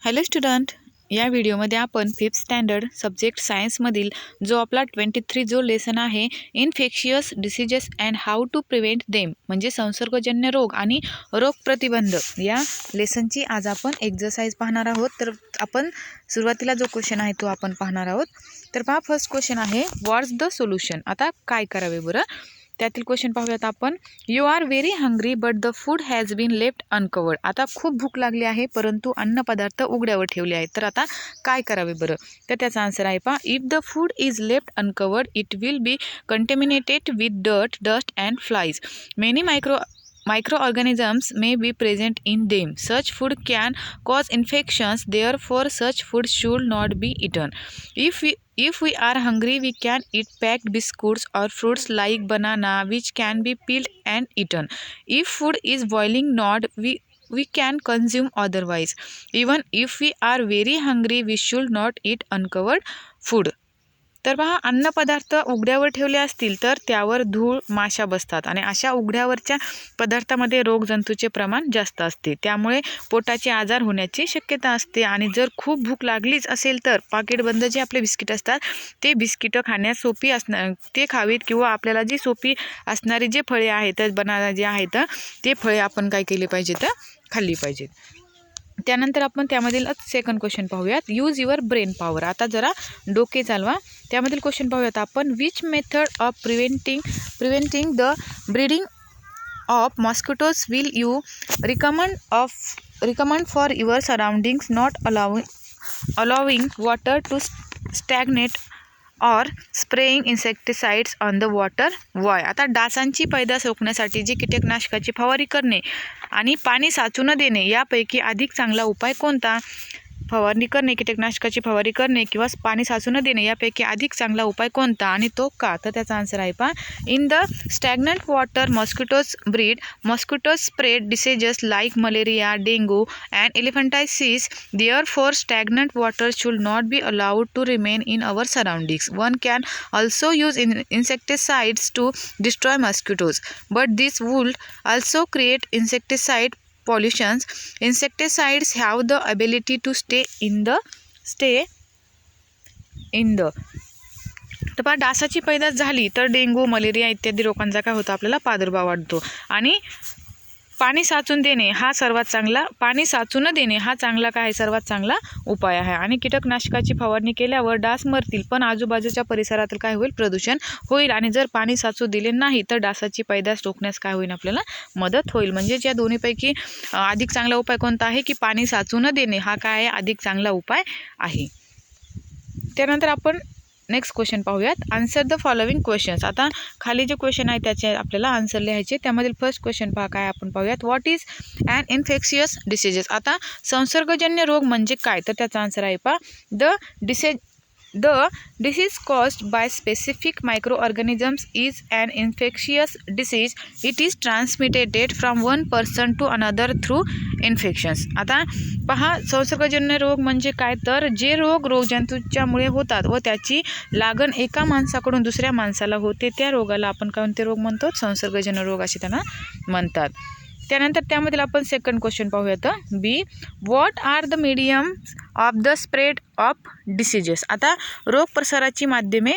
Hello student, या व्हिडिओमध्ये आपण 5th स्टँडर्ड सब्जेक्ट सायन्समधील जो आपला 23 जो लेसन आहे infectious diseases and how to prevent them म्हणजे संसर्गजन्य रोग आणि रोगप्रतिबंध या लेसनची आज आपण एक्झरसाइज पाहणार आहोत. तर आपण सुरुवातीला जो क्वेश्चन आहे तो आपण पाहणार आहोत. तर पहा, फर्स्ट क्वेश्चन आहे व्हॉट्स द सोल्युशन. आता काय करावे बरं, त्यातील क्वेश्चन पाहूयात आपण. You are very hungry but the food has been left uncovered. आता खूप भूक लागली आहे परंतु अन्न पदार्थ उघड्यावर ठेवले आहेत. तर आता काय करावे बरं, तर त्याचा आन्सर आहे पहा, if the food is left uncovered it will be contaminated with dust and flies. Many microorganisms may be present in them. Such food can cause infections, therefore such food should not be eaten. If we are hungry, we can eat packed biscuits or fruits like banana, which can be peeled and eaten. If food is boiling not, we can consume otherwise. Even if we are very hungry, we should not eat uncovered food. तर पहा, अन्नपदार्थ उघड्यावर ठेवले असतील तर त्यावर धूळ, माशा बसतात आणि अशा उघड्यावरच्या पदार्थामध्ये रोगजंतूचे प्रमाण जास्त असते. त्यामुळे पोटाचे आजार होण्याची शक्यता असते. आणि जर खूप भूक लागलीच असेल तर पाकिटबंद जे आपले बिस्किट असतात ते बिस्किटं खाण्यास सोपी असणार ते खावीत, किंवा आपल्याला जी सोपी असणारी जे फळे आहेत बनाना जे आहेत ते फळे आपण काय केले पाहिजेत, खाल्ली पाहिजेत. त्यानंतर आपण त्यामधील सेकंड क्वेश्चन पाहूयात. Use your brain power. आता जरा डोके चालवा. त्यामधील क्वेश्चन पाहूयात आपण. Which method of preventing the breeding of mosquitoes will you recommend for your surroundings, not allowing water to stagnate or spraying insecticides on the water. Why. आता डासांची पैदास रोखण्यासाठी जी कीटकनाशकाची फवारणी करणे आणि पाणी साचू न देणे यापैकी अधिक चांगला उपाय कोणता? फवारणी करणे, कीटकनाशकाची फवारणी करणे किंवा पाणी साचू न देणे यापैकी अधिक चांगला उपाय कोणता आणि तो का? तर त्याचा आन्सर आहे पहा, in the stagnant water mosquitoes breed. Mosquitoes spread diseases like malaria, dengue and elephantiasis. Therefore stagnant water should not be allowed to remain in our surroundings. One can also use insecticides to destroy mosquitoes, but this would also create insecticide pollutions. Insecticides have the ability to stay in the तर पहा, डासाची पैदास झाली तर dengue, malaria इत्यादी रोगांचा काय होतो, आपल्याला प्रादुर्भाव वाढतो. आणि पाणी साचून देणे हा सर्वात चांगला, पाणी साचू न देणे हा चांगला काय सर्वात चांगला उपाय आहे. आणि कीटकनाशकाची फवारणी केल्यावर डास मरतील पण आजूबाजूच्या परिसरातील काय होईल, प्रदूषण होईल. आणि जर पाणी साचू दिले नाही तर डासाची पैदास रोखण्यास काय होईल, आपल्याला मदत होईल. म्हणजे या दोन्हीपैकी अधिक चांगला उपाय कोणता आहे की पाणी साचू न देणे हा काय आहे, अधिक चांगला उपाय आहे. त्यानंतर आपण नेक्स्ट क्वेश्चन पाहूयात. Answer the following questions. आता खाली जे क्वेश्चन आहे त्याचे आपल्याला आन्सर लिहायचे. त्यामधील फर्स्ट क्वेश्चन पहा काय आपण पाहूयात. What is an infectious diseases. आता संसर्गजन्य रोग म्हणजे काय, तर त्याचा आन्सर आहे पहा, The disease caused by specific microorganisms is an infectious disease. It is transmitted from one person to another through infections. आता पहा, संसर्गजन्य रोग म्हणजे काय, तर जे रोग रोगजंतूच्यामुळे होतात व त्याची लागण एका माणसाकडून दुसऱ्या माणसाला होते त्या रोगाला आपण कोणते रोग म्हणतो, संसर्गजन्य रोग असे त्यांना म्हणतात. त्यानंतर त्यामधील आपण सेकंड क्वेश्चन पाहूयात. B. What are the mediums of the spread of diseases. आता रोग प्रसाराची माध्यमे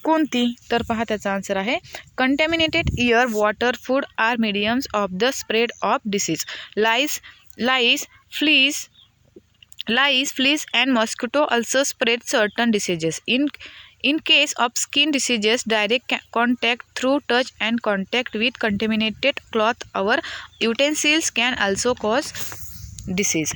कोणती, तर पहा त्याचा आन्सर आहे, contaminated air, water, food are mediums of the spread of disease. Lice, fleas and mosquito also spread certain diseases. In case of skin diseases, direct contact through touch and contact with contaminated cloth or utensils can also cause disease.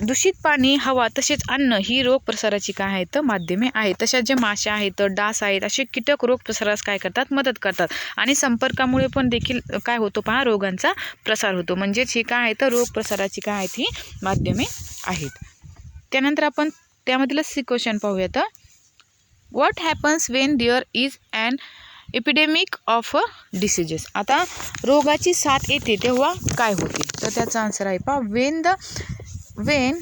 दूषित पाणी, हवा तसेच अन्न ही रोग प्रसाराची काय आहेत, माध्यमे आहेत. तशाच जे माशा आहेत, डास आहेत, असे कीटक रोग प्रसारास काय करतात, मदत करतात. आणि संपर्कामुळे पण देखील काय होतो पहा, रोगांचा प्रसार होतो. म्हणजेच ही काय आहे, तर रोग प्रसाराची काय आहेत, ही माध्यमे आहेत. त्यानंतर आपण त्यामधील सी क्वेश्चन पाहूयात. What happens when there is an epidemic of diseases. आता रोगाची साथ येते तेव्हा काय होते, तर त्याचा आन्सर आहे पहा, when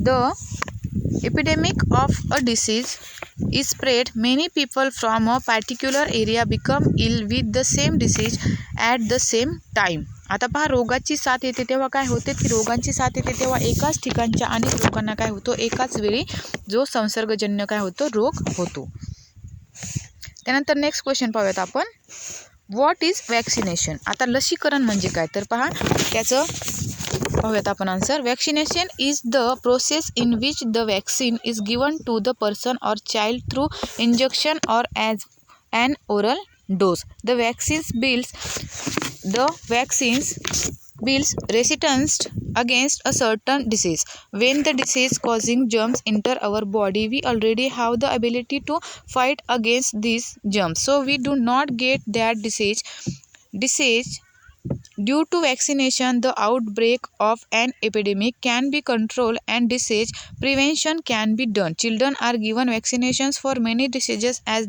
the epidemic of a disease is spread, many people from a particular area become ill with the same disease at the same time. आता पहा, रोगाची साथ येते तेव्हा काय होते की रोगांची साथ येते तेव्हा एकाच ठिकाणच्या अनेक लोकांना काय होतो, एकाच वेळी जो संसर्गजन्य काय होतो, रोग होतो. त्यानंतर नेक्स्ट क्वेश्चन पाहूयात आपण, व्हॉट इज वॅक्सिनेशन. आता लसीकरण म्हणजे काय, तर पहा त्याचं पाहूयात आपण answer. Vaccination is the process in which the vaccine is given to the person or child through injection or as an oral dose. The vaccines builds resistance against a certain disease. When the disease causing germs enter our body, we already have the ability to fight against these germs, so we do not get that disease. Due to vaccination, the outbreak of an epidemic can be controlled and disease prevention can be done. Children are given vaccinations for many diseases as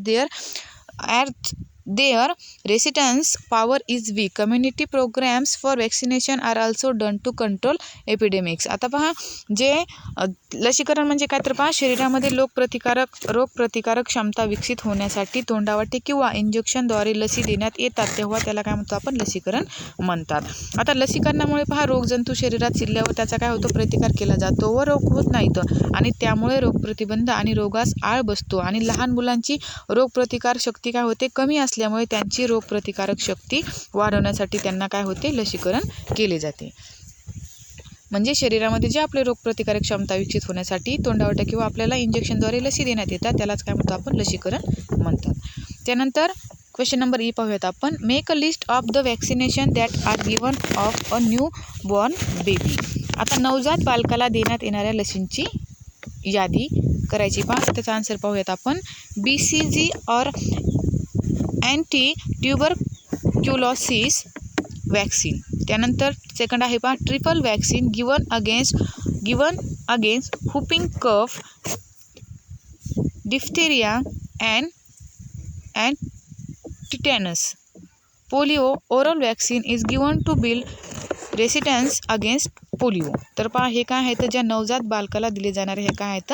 their resistance power is weak. Community programs for vaccination are also done to control epidemics. आता पहा, जे लसीकरण म्हणजे काय, तर पहा शरीरामध्ये रोगप्रतिकारक क्षमता विकसित होण्यासाठी तोंडावाटे किंवा इंजेक्शनद्वारे लसी देण्यात येतात तेव्हा त्याला काय म्हणतो आपण, लसीकरण म्हणतात. आता लसीकरणामुळे पहा रोगजंतू शरीरात शिरल्यावर त्याचा काय होतो, प्रतिकार केला जातो व रोग होत नाहीत आणि त्यामुळे रोगप्रतिबंध आणि रोगास आळ बसतो. आणि लहान मुलांची रोगप्रतिकार शक्ती काय होते, कमी असल्यामुळे त्यांची रोगप्रतिकारक शक्ती वाढवण्यासाठी त्यांना काय होते, लसीकरण केले जाते. म्हणजे शरीरामध्ये जे आपले रोगप्रतिकारक क्षमता विकसित होण्यासाठी तोंडावाटे किंवा आपल्याला इंजेक्शनद्वारे लसी देण्यात येतात त्यालाच काय म्हणतो आपण, लसीकरण म्हणतात. त्यानंतर क्वेश्चन नंबर ई पाहूयात आपण, make a list of the vaccination that are given of a newborn baby. आता नवजात बालकाला देण्यात येणाऱ्या लसींची यादी करायची. पहा त्याचा आन्सर पाहूयात आपण, BCG और अँटी ट्युबरक्युलोसिस वॅक्सिन. त्यानंतर सेकंड आहे पहा, triple vaccine given against whooping cough, diphtheria and tetanus. Polio oral vaccine is given to build resistance against polio. तर पहा हे काय आहेत, ज्या नवजात बालकाला दिले जाणारे हे काय आहेत,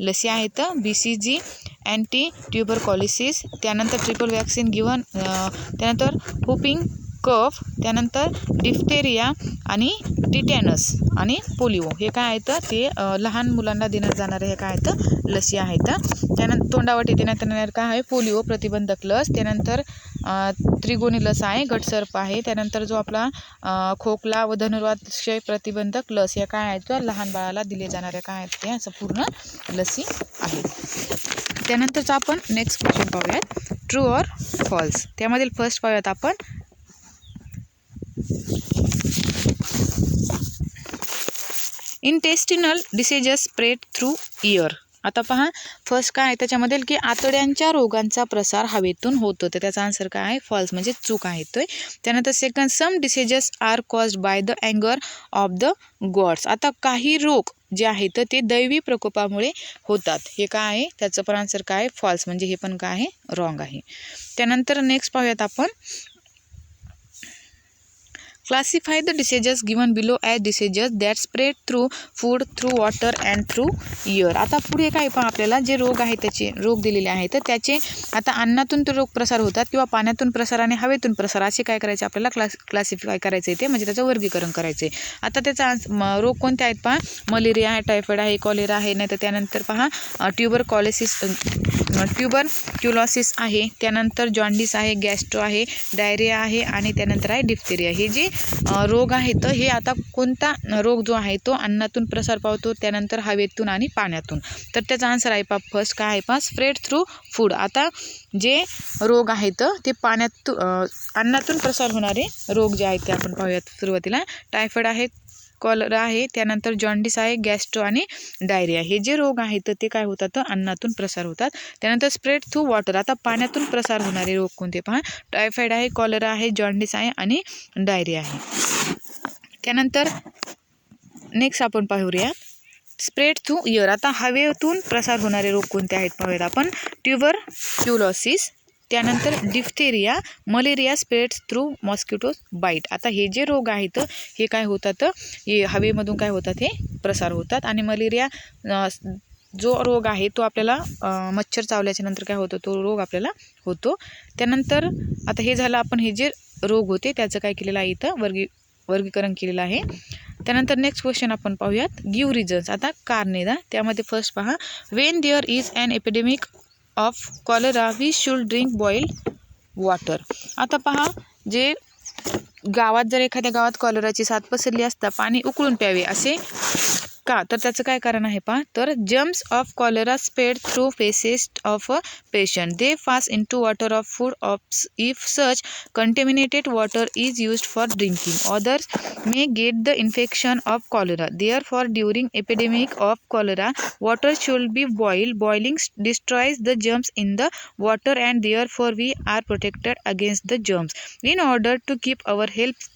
लसी आहेत. BCG अँटी ट्युबरक्युलोसिस, त्यानंतर ट्रिपल वॅक्सिन गिवन, त्यानंतर हुपिंग कफ, त्यानंतर डिफ्थेरिया आणि टिटॅनस आणि पोलिओ. हे काय आहेत, ते लहान मुलांना देण्यात जाणारे हे काय आहेत, लसी आहेत. त्यानंतर तोंडावाटे देण्यात येणारे काय आहे, पोलिओ प्रतिबंधक लस. त्यानंतर त्रिगुणी लस आहे, गटसर्प आहे. त्यानंतर जो आपला खोकला व धनुर्वात क्षय प्रतिबंधक लस या काय आहेत, लहान बाळाला दिले जाणाऱ्या काय आहेत, ते असं पूर्ण लसी आहेत. त्यानंतरचा आपण नेक्स्ट क्वेश्चन पाहूयात, ट्रू ऑर फॉल्स. त्यामधील फर्स्ट पाहूयात आपण, intestinal diseases spread through air. आता पहा फर्स्ट काय आहे त्याच्यामध्ये की आतड्यांच्या रोगांचा प्रसार हवेतून होतो, तर त्याचा आन्सर काय आहे, फॉल्स म्हणजे चूक आहे तो. त्यानंतर second, some diseases are caused by the अँगर ऑफ द गॉड्स. आता काही रोग जे आहेत ते दैवी प्रकोपामुळे होतात, हे काय आहे, त्याचं पण आन्सर काय आहे, फॉल्स म्हणजे हे पण काय आहे, रॉंग आहे. त्यानंतर नेक्स्ट पाहूयात आपण, classify the diseases given below as diseases that spread through food, through water and through air. आता पुढे काय पहा, आपल्याला जे रोग आहेत त्याचे रोग दिलेले आहेत, तर त्याचे आता अन्नातून ते रोग प्रसार होतात किंवा पाण्यातून प्रसार आणि हवेतून प्रसार असे काय करायचे आपल्याला क्लासिफाय करायचे ते, म्हणजे त्याचं वर्गीकरण करायचे. आता त्याचा रोग कोणते आहेत पहा, मलेरिया आहे, टायफॉइड आहे, कॉलेरा आहे, नाही तर त्यानंतर पहा ट्युबरक्युलोसिस आहे, त्यानंतर जॉन्डिस आहे, गॅस्ट्रो आहे, डायरिया आहे आणि त्यानंतर आहे डिफ्थेरिया. हे जे रोग आहेत हे आता कोणता रोग जो आहे तो अन्नातून प्रसार पावतो, त्यानंतर हवेतून आणि पाण्यातून. तर त्याचा आन्सर आहे पहा फर्स्ट काय आहे पहा, स्प्रेड थ्रू फूड. आता जे रोग आहेत ते अन्नातून प्रसार होणारे रोग जे आहेत ते आपण पाहूयात. सुरुवातीला टायफॉइड आहे, कॉलरा आहे, त्यानंतर जॉन्डिस आहे, गॅस्ट्रो आणि डायरिया. हे जे रोग आहेत ते काय होतात, अन्नातून प्रसार होतात. त्यानंतर स्प्रेड थ्रू वॉटर. आता पाण्यातून प्रसार होणारे रोग कोणते पहा, टायफॉइड आहे, कॉलरा आहे, जॉन्डिस आहे आणि डायरिया आहे. त्यानंतर नेक्स्ट आपण पाहूया स्प्रेड थ्रू एअर. आता हवेतून प्रसार होणारे रोग कोणते आहेत पाहूयात आपण, ट्युबरक्युलोसिस, त्यानंतर diphtheria, malaria spreads through mosquito bite. आता हे जे रोग आहेत हे काय होतात, हे हवेमधून काय होतात, हे प्रसार होतात. आणि मलेरिया जो रोग आहे तो आपल्याला मच्छर चावल्याच्या नंतर काय होतो, तो रोग आपल्याला होतो. त्यानंतर आता हे झालं आपण हे जे रोग होते त्याचं काय केलेलं आहे इथं वर्गीकरण केलेलं आहे. त्यानंतर नेक्स्ट क्वेश्चन आपण पाहूयात. Give reasons. आता कारणे द्या. त्यामध्ये फर्स्ट पहा, when there is an epidemic of cholera we should drink boiled water. आता पहा, जे गावात जर एखाद्या गावात कॉलेराची साथ पसरली असता पाणी उकळून प्यावे असे का, तर त्याचं काय कारण आहे पहा, तर germs of cholera spread through faces of a patient, they pass into water of food of if such contaminated water is used for drinking, others may get the infection of cholera. Therefore, during epidemic of cholera, water should be boiled. Boiling destroys the germs in the water and therefore we are protected against the germs. In order to keep our health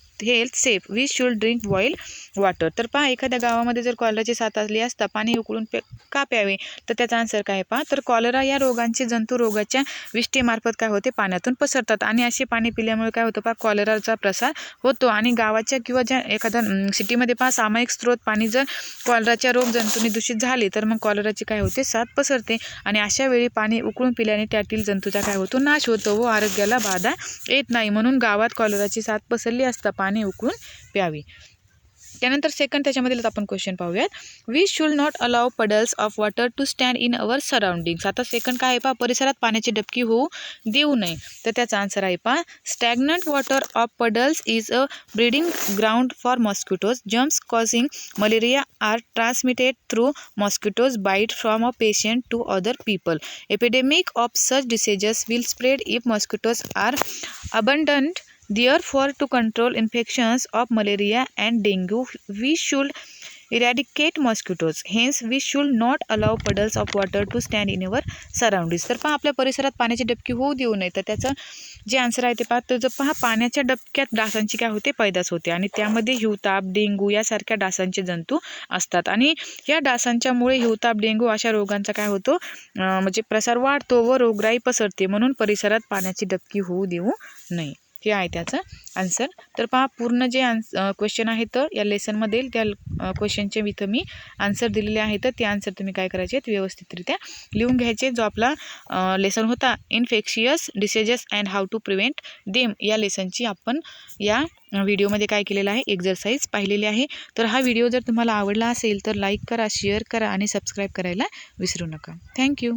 safe we should drink boiled water. तर पहा, एखाद्या गावामध्ये जर कॉलराची साथ आली असता पाणी उकळून का प्यावे, तर त्याचा आन्सर काय पहा, तर कॉलरा या रोगांचे जंतू रोगाच्या विष्ठेमार्फत काय होते, पाण्यातून पसरतात आणि असे पाणी पिल्यामुळे काय होतं पहा, कॉलराचा प्रसार होतो. आणि गावाच्या किंवा ज्या एखाद्या सिटीमध्ये पहा सामायिक स्त्रोत पाणी जर कॉलराच्या रोग जंतूंनी दूषित झाले तर मग कॉलराची काय होते, साथ पसरते आणि अशा वेळी पाणी उकळून पिल्याने त्यातील जंतूचा काय होतो, नाश होतो व आरोग्याला बाधा येत नाही. म्हणून गावात कॉलराची साथ पसरली असता पाणी उकळून प्यावी. त्यानंतर सेकंड त्याच्यामधील आपण क्वेश्चन पाहूयात. We should not allow puddles of water to stand in our surroundings. आता सेकंड काय आहे पहा, परिसरात पाण्याची डबकी होऊ देऊ नये, तर त्याचा आन्सर आहे पहा, stagnant water of puddles is a breeding ground for mosquitoes. Germs causing malaria are transmitted through mosquitoes bite from a patient to other people. Epidemic of such diseases will spread if mosquitoes are abundant. Therefore, to control infections of malaria and dengue, we should eradicate mosquitoes. Hence, we should not allow puddles of water to stand in our surroundings. तर पहा, आपल्या परिसरात पाण्याची डबकी होऊ देऊ नये, तर त्याचं जे आन्सर आहे ते पहा, तर पहा, पाण्याच्या डबक्यात डासांची काय होते, पैदास होते आणि त्यामध्ये हिवताप, डेंग्यू यासारख्या डासांचे जंतू असतात आणि या डासांच्यामुळे हिवताप, डेंग्यू अशा रोगांचा काय होतो, म्हणजे प्रसार वाढतो व रोगराई पसरते. म्हणून परिसरात पाण्याची डबकी होऊ देऊ नये, हे आहे त्याचं आन्सर. तर पहा, पूर्ण जे क्वेश्चन आहे तर या लेसनमध्ये त्या क्वेश्चनचे इथं मी आन्सर दिलेले आहेत. तर ते आन्सर तुम्ही काय करायचे आहेत, व्यवस्थितरित्या लिहून घ्यायचे. जो आपला लेसन होता infectious diseases and how to prevent them, या लेसनची आपण या व्हिडिओमध्ये काय केलेलं आहे, एक्झरसाईज पाहिलेली आहे. तर हा व्हिडिओ जर तुम्हाला आवडला असेल तर लाईक करा, शेअर करा आणि सबस्क्राईब करायला विसरू नका. थँक्यू.